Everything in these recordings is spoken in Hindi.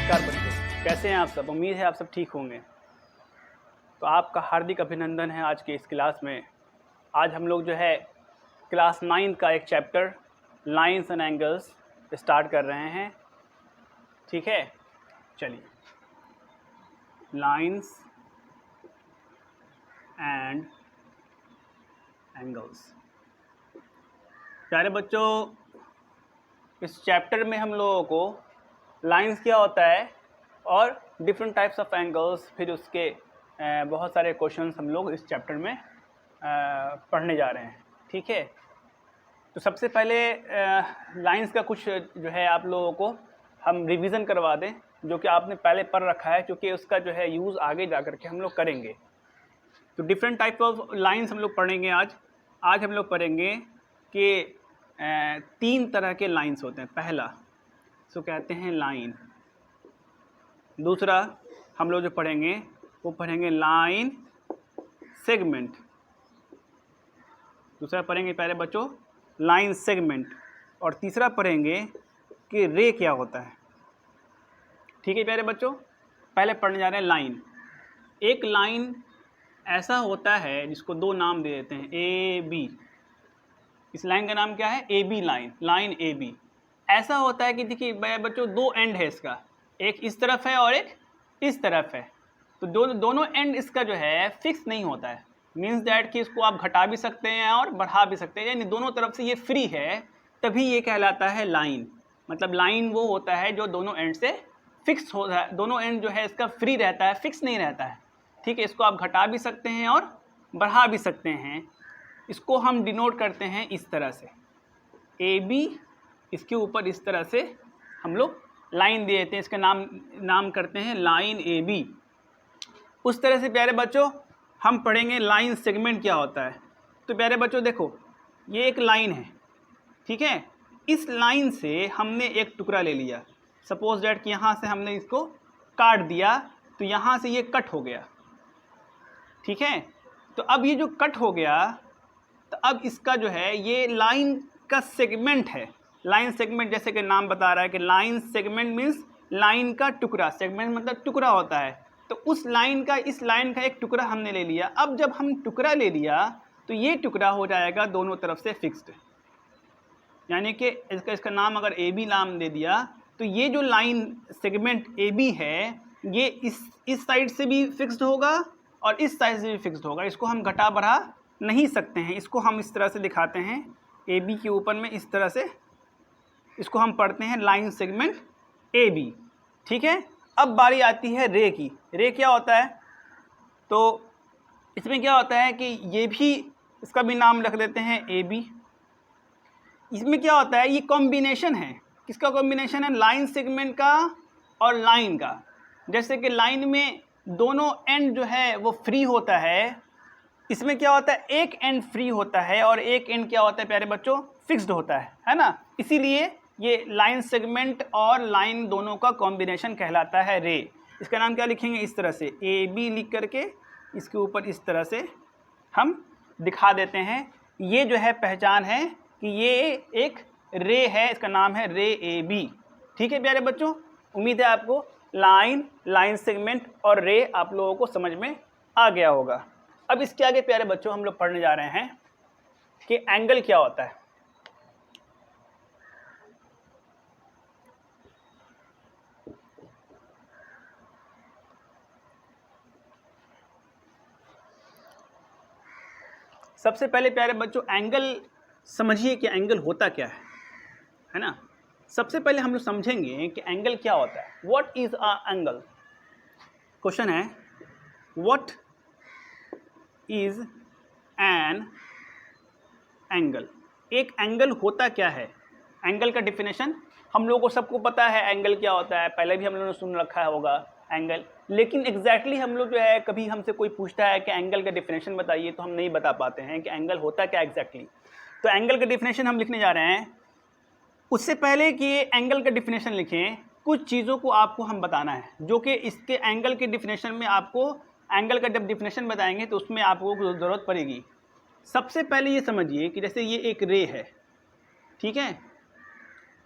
नमस्कार बच्चों, कैसे हैं आप सब। उम्मीद है आप सब ठीक होंगे। तो आपका हार्दिक अभिनंदन है आज के इस क्लास में। आज हम लोग जो है क्लास 9 का एक chapter lines and angles start कर रहे हैं। ठीक है, चलिए। Lines and angles. प्यारे बच्चों, इस चैप्टर में हम लोगों को लाइंस क्या होता है और डिफरेंट टाइप्स ऑफ एंगल्स, फिर उसके बहुत सारे क्वेश्चंस हम लोग इस चैप्टर में पढ़ने जा रहे हैं। ठीक है, तो सबसे पहले लाइंस का कुछ जो है आप लोगों को हम रिवीजन करवा दें, जो कि आपने पहले पढ़ रखा है, क्योंकि उसका जो है यूज़ आगे जा कर के हम लोग करेंगे। तो डिफरेंट टाइप ऑफ लाइंस हम लोग पढ़ेंगे आज हम लोग पढ़ेंगे कि 3 तरह के लाइंस होते हैं। पहला सो कहते हैं लाइन। दूसरा हम लोग जो पढ़ेंगे वो पढ़ेंगे लाइन सेगमेंट। दूसरा पढ़ेंगे प्यारे बच्चों लाइन सेगमेंट। और तीसरा पढ़ेंगे कि रे क्या होता है। ठीक है प्यारे बच्चों, पहले पढ़ने जा रहे हैं लाइन। एक लाइन ऐसा होता है जिसको 2 नाम दे देते हैं, ए बी। इस लाइन का नाम क्या है? A B line, line A B. ऐसा होता है कि देखिए बच्चों 2 एंड है इसका, एक इस तरफ है और एक इस तरफ है। तो दोनों एंड इसका जो है फिक्स नहीं होता है। मीन्स दैट कि इसको आप घटा भी सकते हैं और बढ़ा भी सकते हैं, यानी दोनों तरफ से ये फ्री है, तभी ये कहलाता है लाइन। मतलब लाइन वो होता है जो दोनों एंड से फिक्स होता है, दोनों एंड जो है इसका फ्री रहता है, फिक्स नहीं रहता है। ठीक है, इसको आप घटा भी सकते हैं और बढ़ा भी सकते हैं। इसको हम डिनोट करते हैं इस तरह से, ए बी, इसके ऊपर इस तरह से हम लोग लाइन दे देते हैं, इसका नाम करते हैं लाइन ए बी। उस तरह से प्यारे बच्चों हम पढ़ेंगे लाइन सेगमेंट क्या होता है। तो प्यारे बच्चों देखो, ये एक लाइन है, ठीक है। इस लाइन से हमने एक टुकड़ा ले लिया, सपोज दैट कि यहाँ से हमने इसको काट दिया, तो यहाँ से ये कट हो गया। ठीक है, तो अब ये जो कट हो गया, तो अब इसका जो है ये लाइन का सेगमेंट है। लाइन सेगमेंट जैसे कि नाम बता रहा है कि लाइन सेगमेंट मीन्स लाइन का टुकड़ा। सेगमेंट मतलब टुकड़ा होता है। तो उस लाइन का, इस लाइन का एक टुकड़ा हमने ले लिया। अब जब हम टुकड़ा ले लिया तो ये टुकड़ा हो जाएगा दोनों तरफ से फिक्स्ड, यानी कि इसका नाम अगर ए बी नाम दे दिया, तो ये जो लाइन सेगमेंट ए बी है ये इस साइड से भी फिक्स्ड होगा और इस साइड से भी फिक्स्ड होगा। इसको हम घटा बढ़ा नहीं सकते हैं। इसको हम इस तरह से दिखाते हैं, ए बी के ऊपर में इस तरह से इसको हम पढ़ते हैं लाइन सेगमेंट ए बी। ठीक है, अब बारी आती है रे की। रे क्या होता है? तो इसमें क्या होता है कि ये भी, इसका भी नाम रख देते हैं ए बी। इसमें क्या होता है, ये कॉम्बिनेशन है। किसका कॉम्बिनेशन है? लाइन सेगमेंट का और लाइन का। जैसे कि लाइन में दोनों एंड जो है वो फ्री होता है, इसमें क्या होता है, एक एंड फ्री होता है और एक एंड क्या होता है प्यारे बच्चों, फिक्स्ड होता है ना। इसीलिए ये लाइन सेगमेंट और लाइन दोनों का कॉम्बिनेशन कहलाता है रे। इसका नाम क्या लिखेंगे? इस तरह से ए बी लिख करके इसके ऊपर इस तरह से हम दिखा देते हैं। ये जो है पहचान है कि ये एक रे है, इसका नाम है रे ए बी। ठीक है प्यारे बच्चों, उम्मीद है आपको लाइन, लाइन सेगमेंट और रे आप लोगों को समझ में आ गया होगा। अब इसके आगे प्यारे बच्चों हम लोग पढ़ने जा रहे हैं कि एंगल क्या होता है। सबसे पहले प्यारे बच्चों एंगल समझिए कि एंगल होता क्या है ना। सबसे पहले हम लोग समझेंगे कि एंगल क्या होता है। What is a angle? Question है, व्हाट इज एन एंगल? एक एंगल होता क्या है? एंगल का डिफिनेशन हम लोगों को सबको पता है, एंगल क्या होता है, पहले भी हम लोगों ने सुन रखा होगा एंगल। लेकिन एग्जैक्टली हम लोग जो है, कभी हमसे कोई पूछता है कि एंगल का डिफिनेशन बताइए, तो हम नहीं बता पाते हैं कि एंगल होता क्या एग्जैक्टली। तो एंगल का डिफिनेशन हम लिखने जा रहे हैं। उससे पहले कि एंगल का डिफिनेशन लिखें, कुछ चीज़ों को आपको हम बताना है, जो कि इसके एंगल के डिफिनेशन में आपको, एंगल का जब डिफिनेशन बताएंगे तो उसमें आपको ज़रूरत पड़ेगी। सबसे पहले ये समझिए कि जैसे ये एक रे है, ठीक है,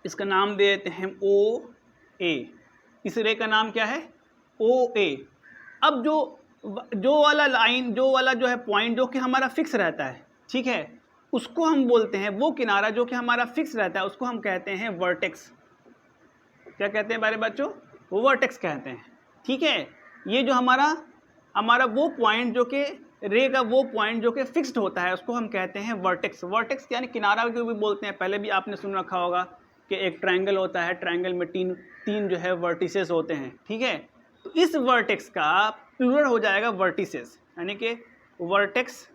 इसका नाम दे देते हैं ओ ए। इस रे का नाम क्या है? OA। अब जो वाला जो है पॉइंट जो कि हमारा फिक्स रहता है, ठीक है, उसको हम बोलते हैं, वो किनारा जो कि हमारा फिक्स रहता है उसको हम कहते हैं वर्टेक्स। क्या कहते हैं मेरे बच्चों? वर्टेक्स कहते हैं, ठीक है। ये जो हमारा वो पॉइंट जो कि रे का वो पॉइंट जो कि फिक्स्ड होता है उसको हम कहते हैं वर्टेक्स। वर्टेक्स यानी किनारा को भी बोलते हैं। पहले भी आपने सुन रखा होगा कि एक ट्रायंगल होता है, ट्रायंगल में तीन जो है वर्टिसेस होते हैं, ठीक है। तो इस वर्टेक्स का प्लूरल हो जाएगा वर्टिसेस, यानी कि वर्टेक्स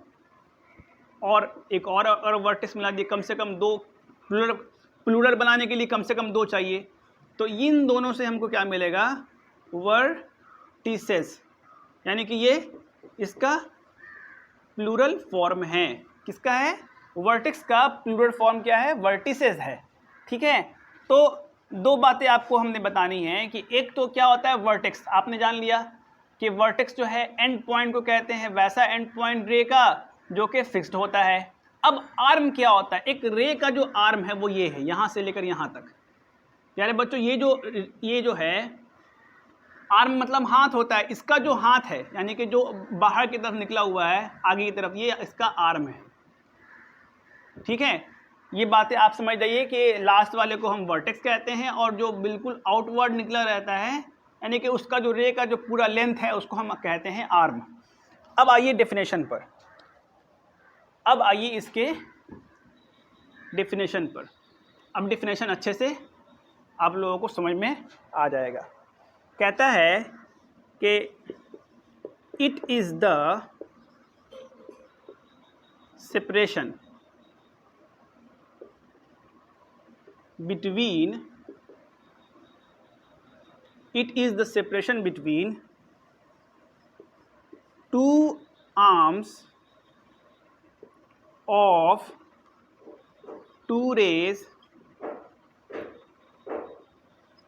और एक और वर्टेक्स मिला दिए, कम से कम दो प्लूरल बनाने के लिए कम से कम दो चाहिए। तो इन दोनों से हमको क्या मिलेगा? वर्टिसेस, यानी कि ये इसका प्लूरल फॉर्म है। किसका है? वर्टेक्स का प्लूरल फॉर्म क्या है? वर्टिसेस है, ठीक है। तो दो बातें आपको हमने बतानी है कि एक तो क्या होता है वर्टेक्स, आपने जान लिया कि वर्टेक्स जो है एंड पॉइंट को कहते हैं, वैसा एंड पॉइंट रे का जो कि फिक्स्ड होता है। अब आर्म क्या होता है? एक रे का जो आर्म है वो ये है, यहाँ से लेकर यहाँ तक। यानी बच्चों ये जो है आर्म मतलब हाथ होता है, इसका जो हाथ है यानी कि जो बाहर की तरफ निकला हुआ है आगे की तरफ, ये इसका आर्म है, ठीक है। ये बातें आप समझ जाइए कि लास्ट वाले को हम वर्टेक्स कहते हैं और जो बिल्कुल आउटवर्ड निकला रहता है यानी कि उसका जो रे का जो पूरा लेंथ है उसको हम कहते हैं आर्म। अब आइए डेफिनेशन पर, अब आइए इसके डेफिनेशन पर। अब डेफिनेशन अच्छे से आप लोगों को समझ में आ जाएगा। कहता है कि it is the separation between two arms of two rays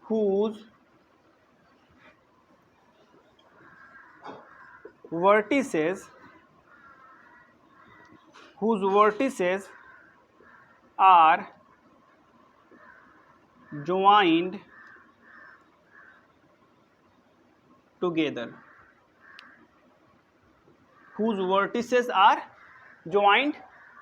whose vertices are joined together, whose vertices are joined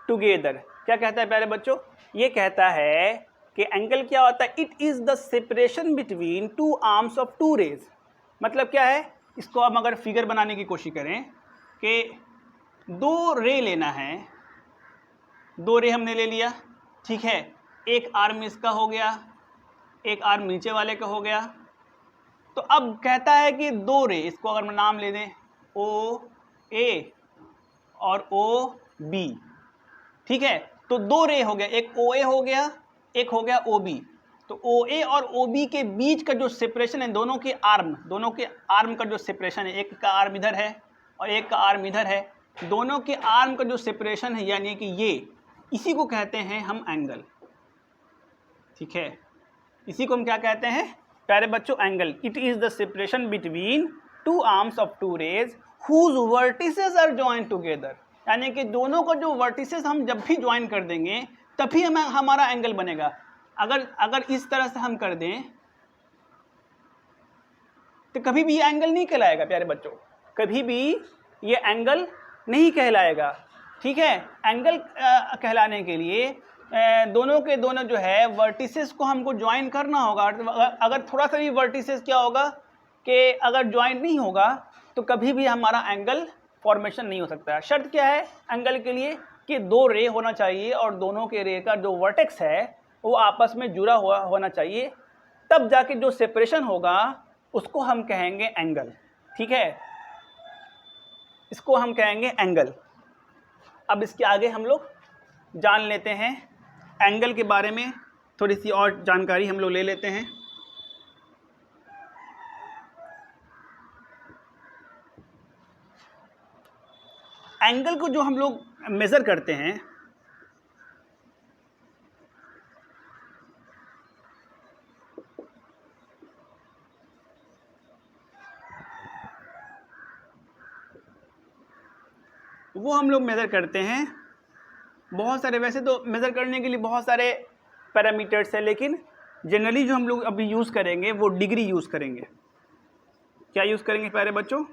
together। क्या कहता है प्यारे बच्चों? ये कहता है कि एंगल क्या होता है? It is the separation between two arms of two rays. मतलब क्या है? इसको हम अगर फिगर बनाने की कोशिश करें कि दो रे लेना है, दो रे हमने ले लिया, ठीक है। एक आर्म इसका हो गया, एक आर्म नीचे वाले का हो गया। तो अब कहता है कि दो रे, इसको अगर मैं नाम ले दें OA और OB, ठीक है। तो दो रे हो गया, एक OA हो गया, एक हो गया OB। तो OA और OB के बीच का जो सेपरेशन है, दोनों के आर्म का जो सेपरेशन है, एक का आर्म इधर है और एक का आर्म इधर है, दोनों के आर्म का जो सेपरेशन है यानी कि ये, इसी को कहते हैं हम एंगल, ठीक है। इसी को हम क्या कहते हैं प्यारे बच्चों? Angle. It is the separation between two arms of two rays whose vertices are joined together, यानी कि दोनों का जो वर्टिसेस हम जब भी ज्वाइन कर देंगे तभी हमारा एंगल बनेगा। अगर इस तरह से हम कर दें तो कभी भी ये एंगल नहीं कहलाएगा प्यारे बच्चों, कभी भी ये एंगल नहीं कहलाएगा, ठीक है। एंगल कहलाने के लिए दोनों के दोनों जो है वर्टिसेस को हमको ज्वाइन करना होगा। अगर थोड़ा सा भी वर्टिसेस क्या होगा कि अगर ज्वाइन नहीं होगा तो कभी भी हमारा एंगल फॉर्मेशन नहीं हो सकता है। शर्त क्या है एंगल के लिए? कि दो रे होना चाहिए और दोनों के रे का जो वर्टेक्स है वो आपस में जुड़ा हुआ होना चाहिए, तब जाके जो सेपरेशन होगा उसको हम कहेंगे एंगल, ठीक है। इसको हम कहेंगे एंगल। अब इसके आगे हम लोग जान लेते हैं एंगल के बारे में, थोड़ी सी और जानकारी हम लोग ले लेते हैं। एंगल को जो हम लोग मेज़र करते हैं वो हम लोग मेज़र करते हैं बहुत सारे, वैसे तो मेज़र करने के लिए बहुत सारे पैरामीटर्स है, लेकिन जनरली जो हम लोग अभी यूज़ करेंगे वो डिग्री यूज़ करेंगे। क्या यूज़ करेंगे प्यारे बच्चों?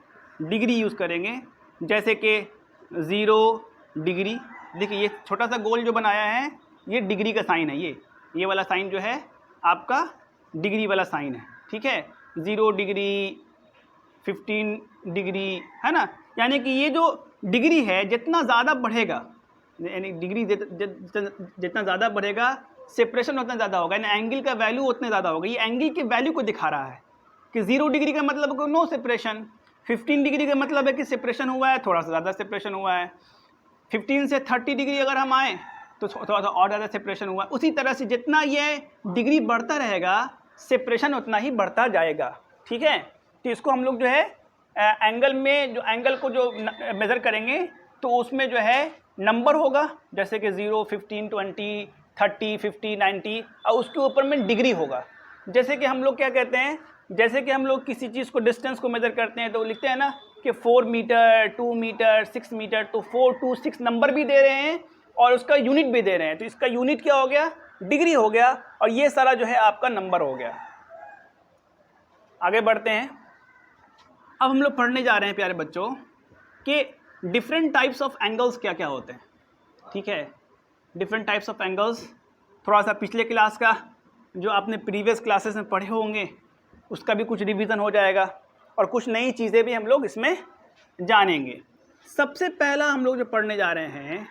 डिग्री यूज़ करेंगे। जैसे कि 0 डिग्री, देखिए ये छोटा सा गोल जो बनाया है ये डिग्री का साइन है, ये वाला साइन जो है आपका डिग्री वाला साइन है, ठीक है। 0 डिग्री, 15 डिग्री, है ना। यानी कि ये जो डिग्री है जितना ज़्यादा बढ़ेगा, यानी डिग्री जितना ज़्यादा बढ़ेगा सेपरेशन उतना ज़्यादा होगा, यानी एंगल का वैल्यू उतने ज़्यादा होगा। ये एंगल के वैल्यू को दिखा रहा है कि 0 डिग्री का मतलब है नो सेपरेशन, 15 डिग्री का मतलब है कि सेपरेशन हुआ है, थोड़ा सा ज़्यादा सेपरेशन हुआ है, 15 से 30 डिग्री अगर हम आए तो थोड़ा सा और ज़्यादा सेपरेशन हुआ। उसी तरह से जितना ये डिग्री बढ़ता रहेगा सेपरेशन उतना ही बढ़ता जाएगा, ठीक है। तो इसको हम लोग जो है एंगल में, जो एंगल को जो मेज़र करेंगे तो उसमें जो है नंबर होगा, जैसे कि 0, 15, 20, 30, 50, 90, और उसके ऊपर में डिग्री होगा। जैसे कि हम लोग क्या कहते हैं, जैसे कि हम लोग किसी चीज़ को डिस्टेंस को मेज़र करते हैं तो लिखते हैं ना कि 4 मीटर, 2 मीटर, 6 मीटर, तो 4 to 6 नंबर भी दे रहे हैं और उसका यूनिट भी दे रहे हैं। तो इसका यूनिट क्या हो गया? डिग्री हो गया, और ये सारा जो है आपका नंबर हो गया। आगे बढ़ते हैं। अब हम लोग पढ़ने जा रहे हैं प्यारे बच्चों कि डिफरेंट टाइप्स ऑफ एंगल्स क्या क्या होते हैं, ठीक है। डिफरेंट टाइप्स ऑफ एंगल्स थोड़ा सा पिछले क्लास का जो आपने प्रीवियस क्लासेस में पढ़े होंगे उसका भी कुछ रिवीजन हो जाएगा, और कुछ नई चीज़ें भी हम लोग इसमें जानेंगे। सबसे पहला हम लोग जो पढ़ने जा रहे हैं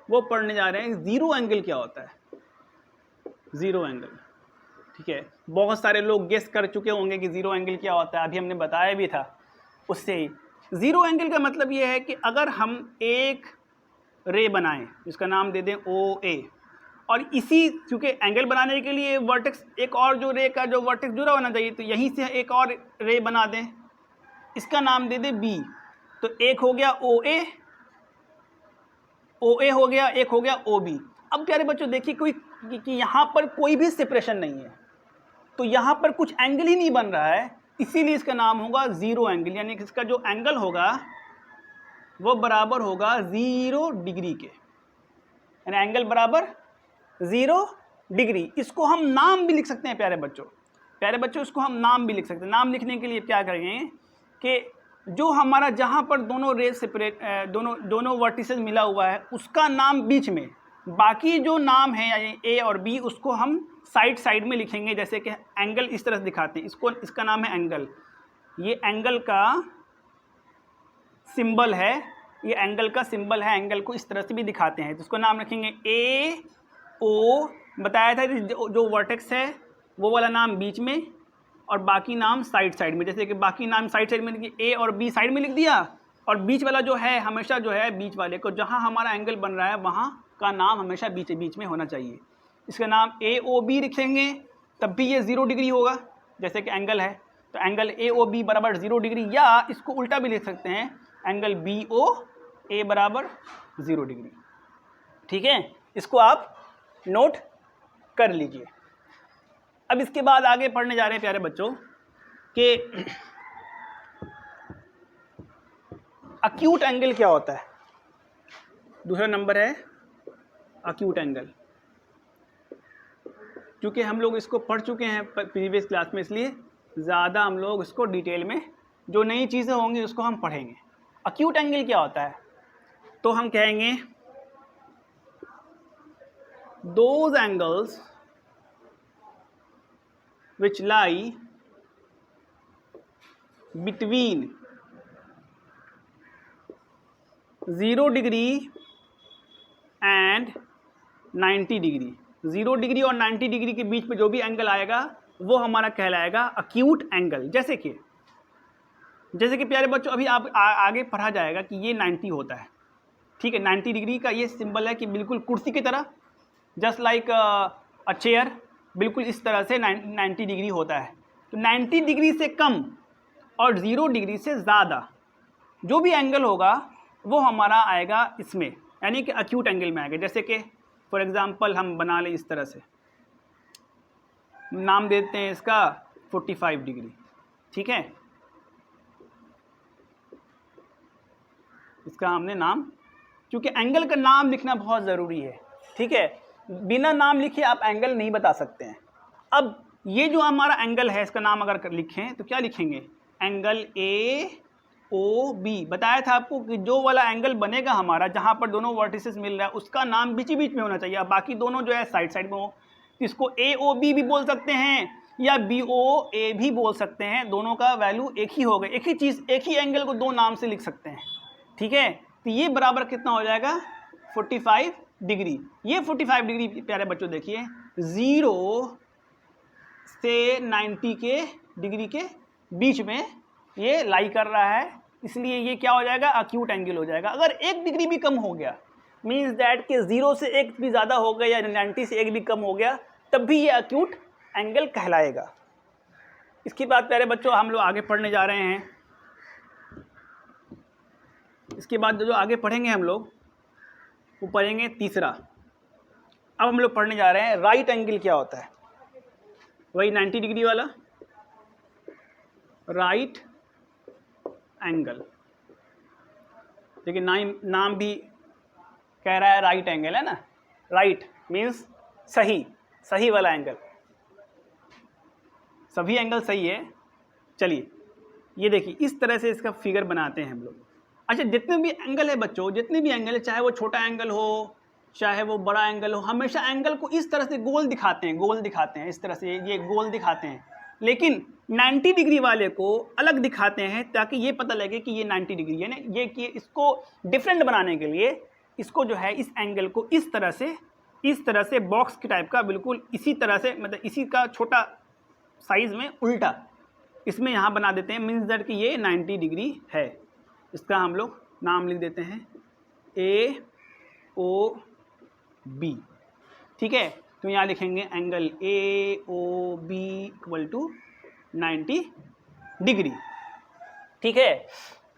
वो पढ़ने जा रहे हैं ज़ीरो एंगल क्या होता है। ज़ीरो एंगल, ठीक है। बहुत सारे लोग गेस कर चुके होंगे कि ज़ीरो एंगल क्या होता है, अभी हमने बताया भी था उससे ही। ज़ीरो एंगल का मतलब ये है कि अगर हम एक रे बनाएं जिसका नाम दे दें OA, और इसी क्योंकि एंगल बनाने के लिए वर्टेक्स, एक और जो रे का जो वर्टेक्स जुड़ा होना चाहिए, तो यहीं से एक और रे बना दें, इसका नाम दे दें B। तो एक हो गया OA हो गया, एक हो गया OB। अब प्यारे बच्चों देखिए कोई कि यहाँ पर कोई भी सेपरेशन नहीं है, तो यहाँ पर कुछ एंगल ही नहीं बन रहा है, इसीलिए इसका नाम होगा ज़ीरो एंगल। यानी कि इसका जो एंगल होगा वो बराबर होगा 0 डिग्री के, यानी एंगल बराबर 0 डिग्री। इसको हम नाम भी लिख सकते हैं प्यारे बच्चों, इसको हम नाम भी लिख सकते हैं। नाम लिखने के लिए क्या करेंगे कि जो हमारा जहाँ पर दोनों रेज सेपरेट, दोनों वर्टिसेस मिला हुआ है उसका नाम बीच में, बाकी जो नाम है यानी A और B उसको हम साइड में लिखेंगे। जैसे कि एंगल इस तरह से दिखाते हैं, इसका नाम है एंगल, ये एंगल का सिंबल है, ये एंगल का सिंबल है, एंगल को इस तरह से भी दिखाते हैं। तो उसको नाम रखेंगे AO, बताया था जो वर्टेक्स है वो वाला नाम बीच में और बाकी नाम साइड में। जैसे कि बाकी नाम साइड में A और B साइड में लिख दिया, और बीच वाला जो है हमेशा जो है बीच वाले को, जहाँ हमारा एंगल बन रहा है वहाँ का नाम हमेशा बीच में होना चाहिए। इसका नाम AOB लिखेंगे तब भी ये 0 डिग्री होगा, जैसे कि एंगल है तो एंगल AOB बराबर 0 डिग्री, या इसको उल्टा भी लिख सकते हैं, एंगल BOA बराबर 0 डिग्री, ठीक है। इसको आप नोट कर लीजिए। अब इसके बाद आगे पढ़ने जा रहे हैं प्यारे बच्चों कि अक्यूट एंगल क्या होता है। दूसरा नंबर है अक्यूट एंगल। क्योंकि हम लोग इसको पढ़ चुके हैं प्रीवियस क्लास में, इसलिए ज़्यादा हम लोग इसको डिटेल में जो नई चीज़ें होंगी उसको हम पढ़ेंगे। अक्यूट एंगल क्या होता है, तो हम कहेंगे those angles which lie between 0 degree and 90 degree. 0 degree और 90 डिग्री के बीच में जो भी एंगल आएगा वो हमारा कहलाएगा अक्यूट एंगल। जैसे कि प्यारे बच्चों अभी आप आगे पढ़ा जाएगा कि ये 90 होता है, ठीक है। 90 डिग्री का ये सिंबल है कि बिल्कुल कुर्सी की तरह, जस्ट लाइक अ चेयर, बिल्कुल इस तरह से 90 डिग्री होता है। तो 90 डिग्री से कम और 0 डिग्री से ज़्यादा जो भी एंगल होगा वो हमारा आएगा इसमें, यानी कि अक्यूट एंगल में आएगा। जैसे कि फॉर एग्जांपल हम बना लें इस तरह से, नाम देते हैं इसका 45 डिग्री, ठीक है। इसका हमने नाम, क्योंकि एंगल का नाम लिखना बहुत ज़रूरी है, ठीक है। बिना नाम लिखे आप एंगल नहीं बता सकते हैं। अब ये जो हमारा एंगल है इसका नाम अगर लिखें तो क्या लिखेंगे, एंगल ए ओ बी। बताया था आपको कि जो वाला एंगल बनेगा हमारा जहाँ पर दोनों वर्टिसेस मिल रहा है उसका नाम बीच बीच में होना चाहिए, अब बाकी दोनों जो है साइड साइड में हो। इसको ए ओ बी भी बोल सकते हैं या बी ओ ए भी बोल सकते हैं, दोनों का वैल्यू एक ही होगा, एक ही चीज़, एक ही एंगल को दो नाम से लिख सकते हैं। ठीक है, तो ये बराबर कितना हो जाएगा 45 डिग्री। ये 45 डिग्री प्यारे बच्चों देखिए 0 से 90 के डिग्री के बीच में ये लाई कर रहा है, इसलिए ये क्या हो जाएगा, अक्यूट एंगल हो जाएगा। अगर 1 डिग्री भी कम हो गया मीन्स दैट कि 0 से 1 भी ज़्यादा हो गया या 90 से 1 भी कम हो गया तब भी ये अक्यूट एंगल कहलाएगा। इसके बाद प्यारे बच्चों हम लोग आगे पढ़ने जा रहे हैं। इसके बाद जो आगे पढ़ेंगे हम लोग वो पढ़ेंगे तीसरा। अब हम लोग पढ़ने जा रहे हैं राइट एंगल क्या होता है, वही 90 डिग्री वाला राइट एंगल। देखिए नाम भी कह रहा है राइट एंगल है ना, राइट मीन्स सही, सही वाला एंगल, सभी एंगल सही है। चलिए ये देखिए इस तरह से इसका फिगर बनाते हैं हम लोग। अच्छा जितने भी एंगल है बच्चों, जितने भी एंगल है, चाहे वो छोटा एंगल हो चाहे वो बड़ा एंगल हो, हमेशा एंगल को इस तरह से गोल दिखाते हैं, गोल दिखाते हैं, इस तरह से ये गोल दिखाते हैं। लेकिन 90 डिग्री वाले को अलग दिखाते हैं ताकि ये पता लगे कि ये 90 डिग्री है ना। ये कि इसको डिफरेंट बनाने के लिए इसको जो है इस एंगल को इस तरह से बॉक्स के टाइप का बिल्कुल इसी तरह से, मतलब इसी का छोटा साइज़ में उल्टा इसमें यहाँ बना देते हैं, मीन्स दैट कि ये 90 डिग्री है। इसका हम लोग नाम लिख देते हैं ए ओ बी। ठीक है, तो यहाँ लिखेंगे angle A O B equal to 90 degree. ठीक है,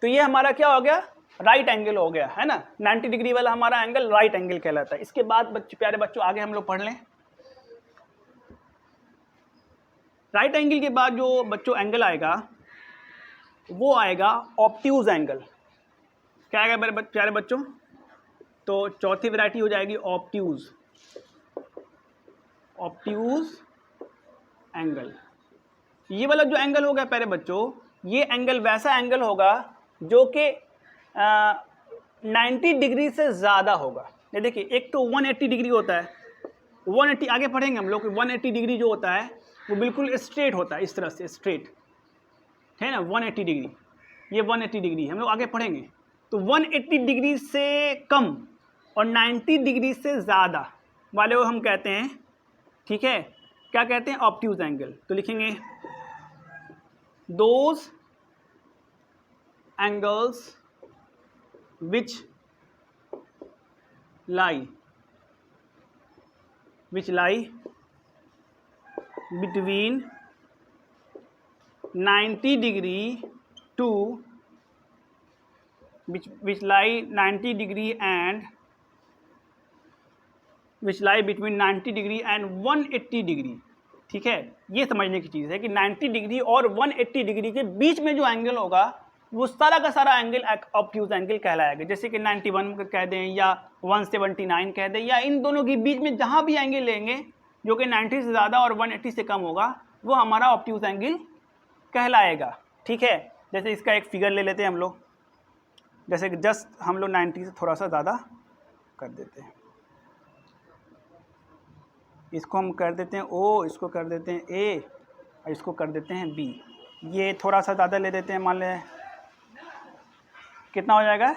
तो ये हमारा क्या हो गया, राइट एंगल हो गया है ना। 90 डिग्री वाला हमारा एंगल राइट एंगल कहलाता है। इसके बाद प्यारे बच्चों आगे हम लोग पढ़ लें। राइट एंगल के बाद जो बच्चों एंगल आएगा वो आएगा ऑब्ट्यूज एंगल। क्या आएगा मेरे प्यारे बच्चों, तो चौथी वैरायटी हो जाएगी ऑब्ट्यूज, ऑब्ट्यूज एंगल। ये वाला जो एंगल होगा प्यारे बच्चों, ये एंगल वैसा एंगल होगा जो कि 90 डिग्री से ज़्यादा होगा। ये देखिए एक तो 180 डिग्री होता है, 180 आगे पढ़ेंगे हम लोग। 180 डिग्री जो होता है वो बिल्कुल स्ट्रेट होता है, इस तरह से स्ट्रेट है ना। 180 डिग्री, ये 180 डिग्री हम लोग आगे पढ़ेंगे। तो 180 डिग्री से कम और 90 डिग्री से ज़्यादा वाले को हम कहते हैं, ठीक है, क्या कहते हैं, ऑब्ट्यूज एंगल। तो लिखेंगे those angles which lie between 90 degree to which lie 90 degree and which lie between 90 degree and 180 degree. ठीक है, ये समझने की चीज़ है कि 90 डिग्री और 180 डिग्री के बीच में जो एंगल होगा वो सारा का सारा एंगल ऑब्ट्यूज एंगल कहलाएगा। जैसे कि 91 कह दें या 179 कह दें, या इन दोनों के बीच में जहाँ भी एंगल लेंगे जो कि 90 से ज़्यादा और 180 से कम होगा वो हमारा ऑब्ट्यूज एंगल कहलाएगा। ठीक है, जैसे इसका एक फिगर ले लेते हैं हम लोग। जैसे कि जस्ट हम लोग 90 से थोड़ा सा ज़्यादा कर देते हैं, इसको हम कर देते हैं ओ, इसको कर देते हैं ए और इसको कर देते हैं बी। ये थोड़ा सा ज़्यादा ले देते हैं, मान लें कितना हो जाएगा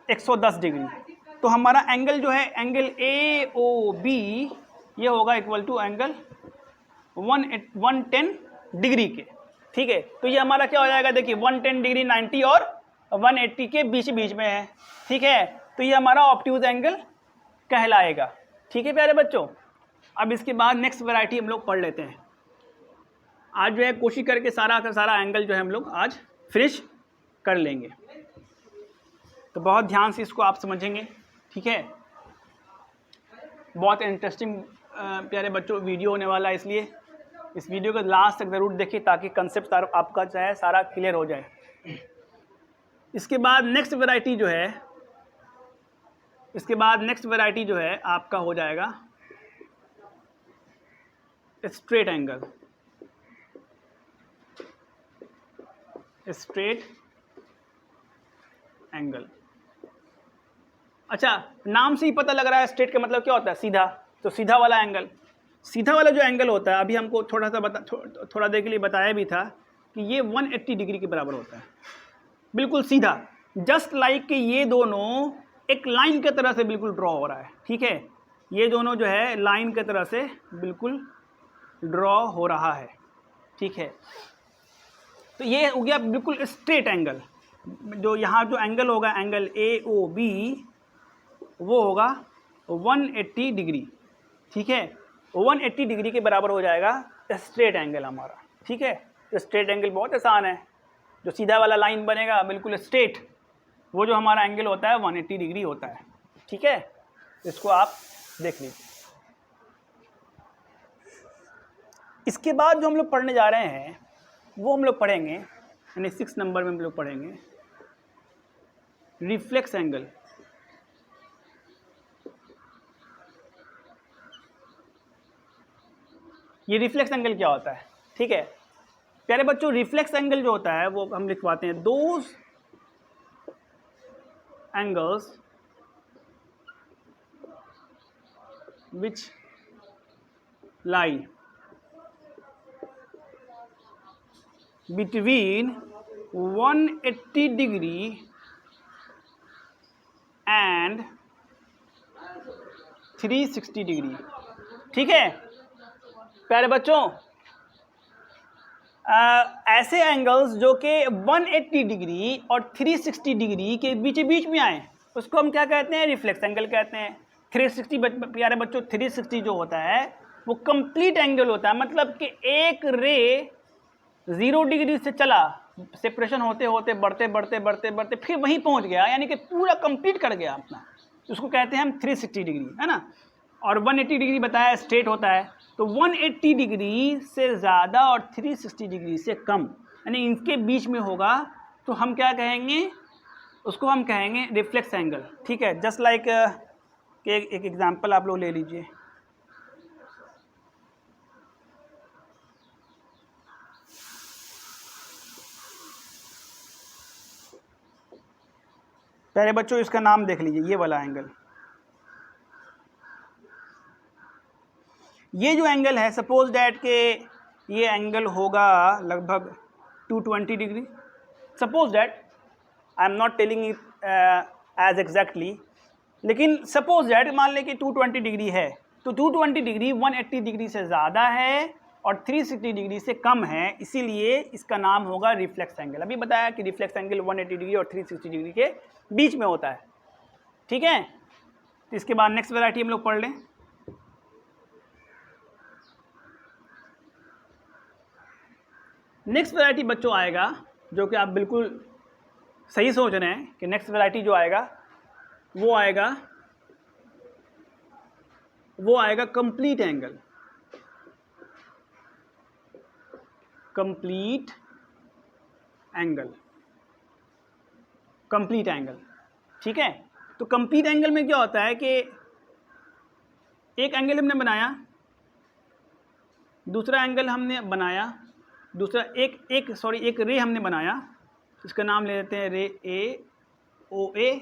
110 डिग्री। तो हमारा एंगल जो है एंगल ए ओ बी ये होगा इक्वल टू एंगल 110 डिग्री के। ठीक है, तो ये हमारा क्या हो जाएगा, देखिए 110 डिग्री 90 और 180 के बीच में है। ठीक है, तो ये हमारा ऑब्ट्यूज एंगल कहलाएगा। ठीक है प्यारे बच्चों, अब इसके बाद नेक्स्ट वैरायटी हम लोग पढ़ लेते हैं। आज जो है कोशिश करके सारा का सारा एंगल जो है हम लोग आज फिनिश कर लेंगे, तो बहुत ध्यान से इसको आप समझेंगे। ठीक है, बहुत इंटरेस्टिंग प्यारे बच्चों वीडियो होने वाला है, इसलिए इस वीडियो को लास्ट तक ज़रूर देखिए ताकि कंसेप्ट आपका जो है सारा क्लियर हो जाए। इसके बाद नेक्स्ट वैरायटी जो है आपका हो जाएगा स्ट्रेट एंगल। Straight angle. अच्छा, नाम से ही पता लग रहा है स्ट्रेट का मतलब क्या होता है, सीधा। तो सीधा वाला एंगल, सीधा वाला जो एंगल होता है, अभी हमको थोड़ा देर के लिए बताया भी था कि ये 180 डिग्री के बराबर होता है, बिल्कुल सीधा, जस्ट लाइक कि ये दोनों एक लाइन की तरह से बिल्कुल ड्रॉ हो रहा है। ठीक है, ये दोनों जो है लाइन की तरह से बिल्कुल ड्रॉ हो रहा है। ठीक है, तो ये हो गया बिल्कुल स्ट्रेट एंगल। जो यहाँ जो एंगल होगा, एंगल AOB, वो होगा 180 डिग्री। ठीक है, 180 डिग्री के बराबर हो जाएगा स्ट्रेट एंगल हमारा। ठीक है, तो स्ट्रेट एंगल बहुत आसान है, जो सीधा वाला लाइन बनेगा बिल्कुल स्ट्रेट, वो जो हमारा एंगल होता है 180 डिग्री होता है। ठीक है, इसको आप देख लीजिए। इसके बाद जो हम लोग पढ़ने जा रहे हैं वो हम लोग पढ़ेंगे, यानी 6 नंबर में हम लोग पढ़ेंगे रिफ्लेक्स एंगल। ये रिफ्लेक्स एंगल क्या होता है? ठीक है प्यारे बच्चों, रिफ्लेक्स एंगल जो होता है वो हम लिखवाते हैं, those angles which lie between 180 degree and 360 degree. ठीक है प्यारे बच्चों, ऐसे एंगल्स जो कि 180 डिग्री और 360 डिग्री के बीच में आए, उसको हम क्या कहते हैं? रिफ्लेक्स एंगल कहते हैं। 360 प्यारे बच्चों, 360 जो होता है वो कंप्लीट एंगल होता है, मतलब कि एक रे 0 डिग्री से चला, सेपरेशन होते होते बढ़ते फिर वहीं पहुंच गया, यानी कि पूरा कंप्लीट कर गया अपना, उसको कहते हैं हम 360 डिग्री, है ना। और 180 डिग्री बताया स्ट्रेट होता है, तो 180 डिग्री से ज़्यादा और 360 डिग्री से कम, यानी इनके बीच में होगा, तो हम क्या कहेंगे? उसको हम कहेंगे रिफ्लेक्स एंगल। ठीक है, जस्ट लाइक एक एग्जांपल आप लोग ले लीजिए। पहले बच्चों इसका नाम देख लीजिए, ये वाला एंगल, ये जो एंगल है, सपोज डैट के ये एंगल होगा लगभग 220 degree. Suppose that, I am not telling it as exactly, लेकिन सपोज डैट मान लें कि 220 डिग्री है, तो 220 डिग्री 180 डिग्री से ज़्यादा है और 360 डिग्री से कम है, इसीलिए इसका नाम होगा रिफ्लेक्स एंगल। अभी बताया कि रिफ्लेक्स एंगल 180 डिग्री और 360 डिग्री के बीच में होता है। ठीक है, तो इसके बाद नेक्स्ट वैरायटी हम लोग पढ़ लें। नेक्स्ट वैरायटी बच्चों आएगा, जो कि आप बिल्कुल सही सोच रहे हैं कि नेक्स्ट वैरायटी जो आएगा वो आएगा कंप्लीट एंगल। Complete angle. ठीक है, तो कंप्लीट एंगल में क्या होता है कि एक एंगल हमने बनाया, दूसरा एंगल हमने बनाया, दूसरा एक रे हमने बनाया, इसका नाम ले लेते हैं रे OA,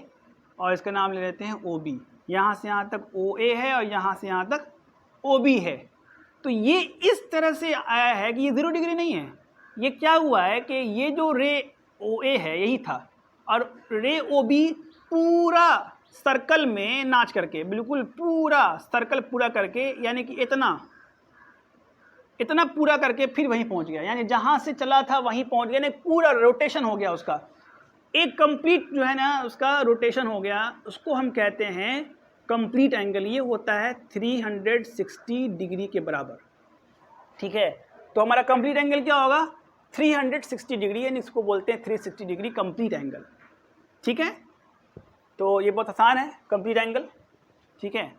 और इसका नाम ले लेते हैं OB। यहाँ से यहाँ तक OA है और यहाँ से यहाँ तक OB है। तो ये इस तरह से आया है कि ये 0 डिग्री नहीं है, ये क्या हुआ है कि ये जो रे OA है यही था, और रे OB पूरा सर्कल में नाच करके, बिल्कुल पूरा सर्कल पूरा करके, यानी कि इतना पूरा करके फिर वहीं पहुंच गया, यानी जहां से चला था वहीं पहुंच गया, नहीं पूरा रोटेशन हो गया उसका, एक कंप्लीट जो है ना उसका रोटेशन हो गया, उसको हम कहते हैं कंप्लीट एंगल। ये होता है 360 डिग्री के बराबर। ठीक है, तो हमारा कंप्लीट एंगल क्या होगा? 360 डिग्री, यानी इसको बोलते हैं 360 डिग्री कंप्लीट एंगल। ठीक है, तो ये बहुत आसान है कंप्लीट एंगल। ठीक है,